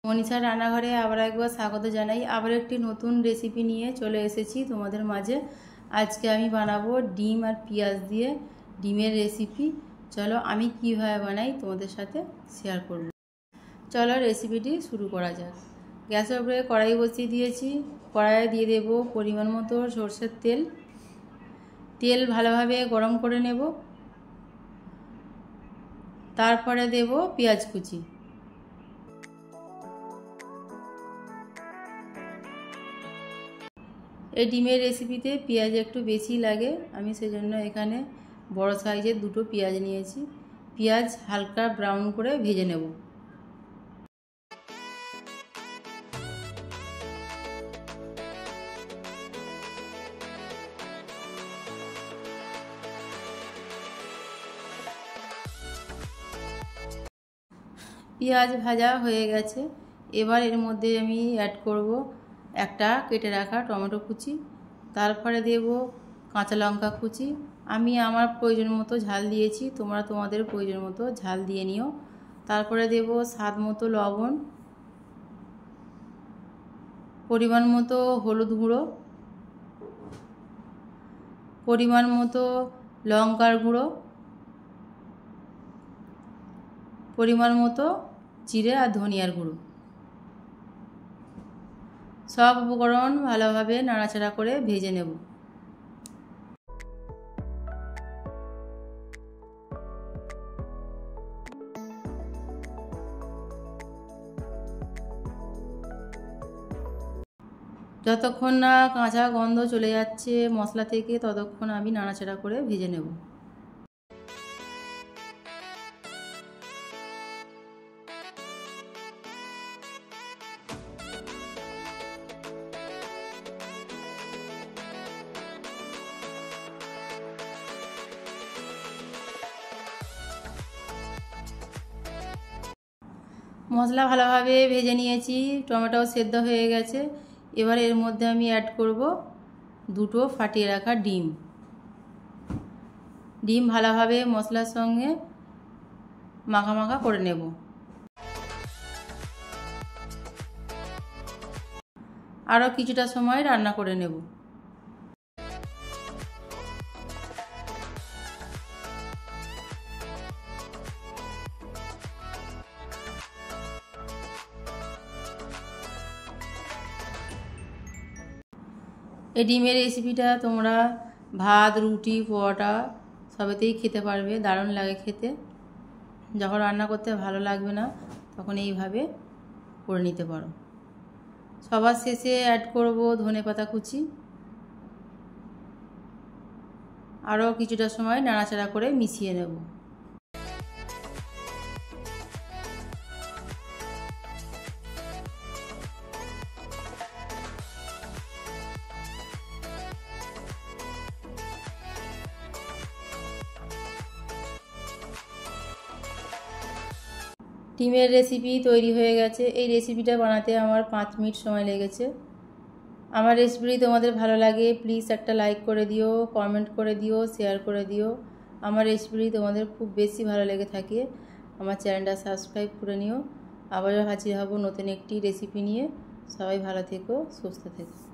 মনীষা রান্নাঘরে আবার একবার স্বাগত জানাই। আবার একটি নতুন রেসিপি নিয়ে চলে এসেছি তোমাদের মাঝে। আজকে আমি বানাবো ডিম আর পেঁয়াজ দিয়ে ডিমের রেসিপি। চলো আমি কীভাবে বানাই তোমাদের সাথে শেয়ার করব। চলো রেসিপিটি শুরু করা যাক। গ্যাসের উপরে কড়াই বসিয়ে দিয়েছি। কড়াইয়ে দিয়ে দেব পরিমাণ মতো সরষের তেল। তেল ভালোভাবে গরম করে নেব। তারপরে দেব পেঁয়াজ কুচি। এই ডিমের রেসিপিতে পেঁয়াজ একটু বেশি লাগে, আমি সেজন্য এখানে বড় সাইজের দুটো পেঁয়াজ নিয়েছি। পেঁয়াজ হালকা ব্রাউন করে ভেজে নেব। পেঁয়াজ ভাজা হয়ে গেছে। এবার এর মধ্যে আমি অ্যাড করব একটা কেটে রাখা টমেটো কুচি, তারপরে দেব কাঁচা লঙ্কা কুচি। আমি আমার প্রয়োজন মতো ঝাল দিয়েছি, তোমরা তোমাদের প্রয়োজন মতো ঝাল দিয়ে নিও। তারপরে দেব স্বাদ মতো লবণ, পরিমাণ মতো হলুদ গুঁড়ো, পরিমাণ মতো লঙ্কার গুঁড়ো, পরিমাণ মতো জিরে আর ধনিয়ার গুঁড়ো। সব উপকরণ ভালোভাবে নাড়াচাড়া করে ভেজে নেব। যতক্ষণ না কাঁচা গন্ধ চলে যাচ্ছে মশলা থেকে, ততক্ষণ আমি নাড়াচাড়া করে ভেজে নেব। মশলা ভালোভাবে ভেজে নিয়েছি, টমেটোও সেদ্ধ হয়ে গেছে। এবার এর মধ্যে আমি অ্যাড করব দুটো ফাটিয়ে রাখা ডিম। ডিম ভালোভাবে মশলার সঙ্গে মাখা মাখা করে নেব। আরও কিছুটা সময় রান্না করে নেব। এই ডিমের রেসিপিটা তোমরা ভাত, রুটি, পরোটা সবেতেই খেতে পারবে, দারুণ লাগে খেতে। যখন রান্না করতে ভালো লাগবে না তখন এইভাবে করে নিতে পারো। সবার শেষে অ্যাড করব ধনেপাতা কুচি। আরও কিছুটা সময় নাড়াচাড়া করে মিশিয়ে নেব। ডিমের রেসিপি তৈরি হয়ে গেছে। এই রেসিপিটা বানাতে আমার 5 মিনিট সময় লেগেছে। আমার রেসিপি তোমাদের ভালো লাগে প্লিজ একটা লাইক করে দিও, কমেন্ট করে দিও, শেয়ার করে দিও। আমার রেসিপি তোমাদের খুব বেশি ভালো লেগে থাকে আমার চ্যানেলটা সাবস্ক্রাইব করে নিও। আবারও হাজির হব নতুন একটি রেসিপি নিয়ে। সবাই ভালো থেকো, সুস্থ থেকো।